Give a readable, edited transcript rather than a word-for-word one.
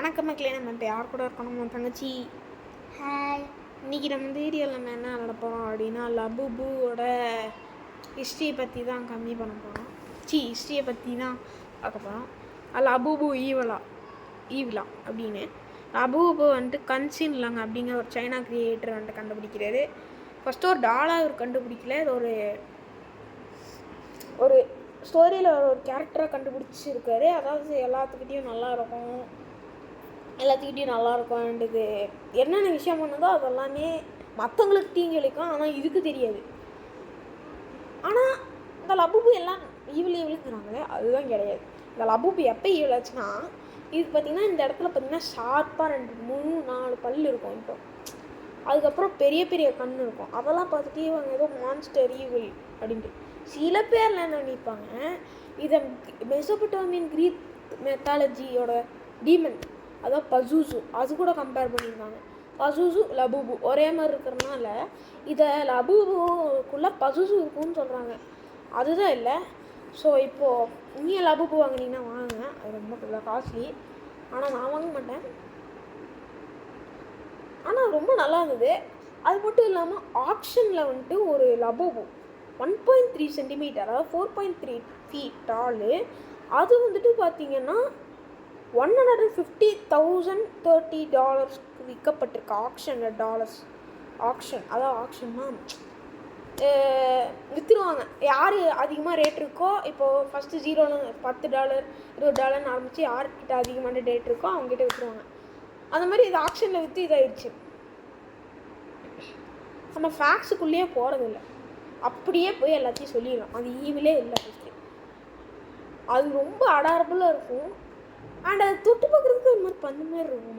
வணக்கம் மக்களே, நம்ம இப்போ யார் கூட இருக்கணும்? நம்ம தங்கச்சி. ஹாய். இன்றைக்கி நம்ம வீடியோவில் நம்ம என்ன நடப்போம் அப்படின்னா, லபுபுவோட ஹிஸ்ட்ரியை பற்றி தான் கம்மி பண்ண போகிறோம். ஹிஸ்ட்ரியை பற்றி தான் பார்க்க போகிறோம். லபுபு ஈவிலா அப்படின்னு லபுபு வந்துட்டு கன்சின்லங் அப்படிங்கிற ஒரு சைனா கிரியேட்டர் வந்துட்டு கண்டுபிடிக்கிறாரு. ஃபஸ்ட்டு ஒரு டாலாக அவர் கண்டுபிடிக்கல, இது ஒரு ஸ்டோரியில் ஒரு கேரக்டராக கண்டுபிடிச்சிருக்காரு. அதாவது எல்லாத்துக்கிட்டையும் நல்லாயிருக்கும்ன்றது என்னென்ன விஷயம் பண்ணதோ அதெல்லாமே மற்றவங்களுக்கு தீங்கு விளைக்கும், ஆனால் இதுக்கு தெரியாது. ஆனால் இந்த லபுபு எல்லாம் ஈவிலுங்கிறாங்களே, அதுதான் கிடையாது. இந்த லபுபு எப்போ ஈவிலாச்சுன்னா, இது பார்த்திங்கன்னா இந்த இடத்துல பார்த்திங்கன்னா ஷார்ப்பாக 2-3-4 பல் இருக்கும். இப்போ அதுக்கப்புறம் பெரிய பெரிய கண் இருக்கும். அதெல்லாம் பார்த்துட்டு இவங்க ஏதோ மான்ஸ்டர் ஈவில் அப்படின்ட்டு சில பேரில் என்ன நினைப்பாங்க, இதை மெசோபொட்டேமியன் கிரீக் மெத்தாலஜியோட டீமன், அதாவது பசூசு, அது கூட கம்பேர் பண்ணியிருக்காங்க. பசூசு லபுபு ஒரே மாதிரி இருக்கிறதுனால இதை லபுபுக்குள்ளே பசூசு இருக்குன்னு சொல்கிறாங்க. அதுதான் இல்லை. ஸோ இப்போது நீங்கள் லபுபு வாங்கினீங்கன்னா வாங்குங்க, அது ரொம்ப காஸ்ட்லி. ஆனால் நான் வாங்க மாட்டேன். ஆனால் ரொம்ப நல்லா இருந்தது. அது மட்டும் இல்லாமல் ஆக்ஷனில் வந்துட்டு ஒரு லபுபு 1.3 சென்டிமீட்டர், அதாவது 4.3 ஃபீட் டாலு, அது வந்துட்டு பார்த்திங்கன்னா $150,030 விற்கப்பட்டிருக்கு ஆக்ஷனில். ஆக்ஷன், அதாவது ஆக்ஷன்னா விற்றுருவாங்க. யார் அதிகமாக ரேட் இருக்கோ, இப்போது ஃபஸ்ட்டு $10 $20 ஆரம்பித்து யார்கிட்ட அதிகமான ரேட் இருக்கோ அவங்ககிட்ட விற்றுருவாங்க. அந்த மாதிரி இது ஆக்ஷனில் விற்று இதாகிடுச்சு. நம்ம ஃபேக்ஸுக்குள்ளேயே போகிறதில்ல, அப்படியே போய் எல்லாத்தையும் சொல்லிடலாம். அது ஈவிலே இல்லை. ஃபஸ்ட்டு அது ரொம்ப அடாரபுளாக இருக்கும். அண்ட் அது தொட்டு பார்க்குறதுக்கு ஒரு மாதிரி பண்ண மாதிரி இருக்கும்.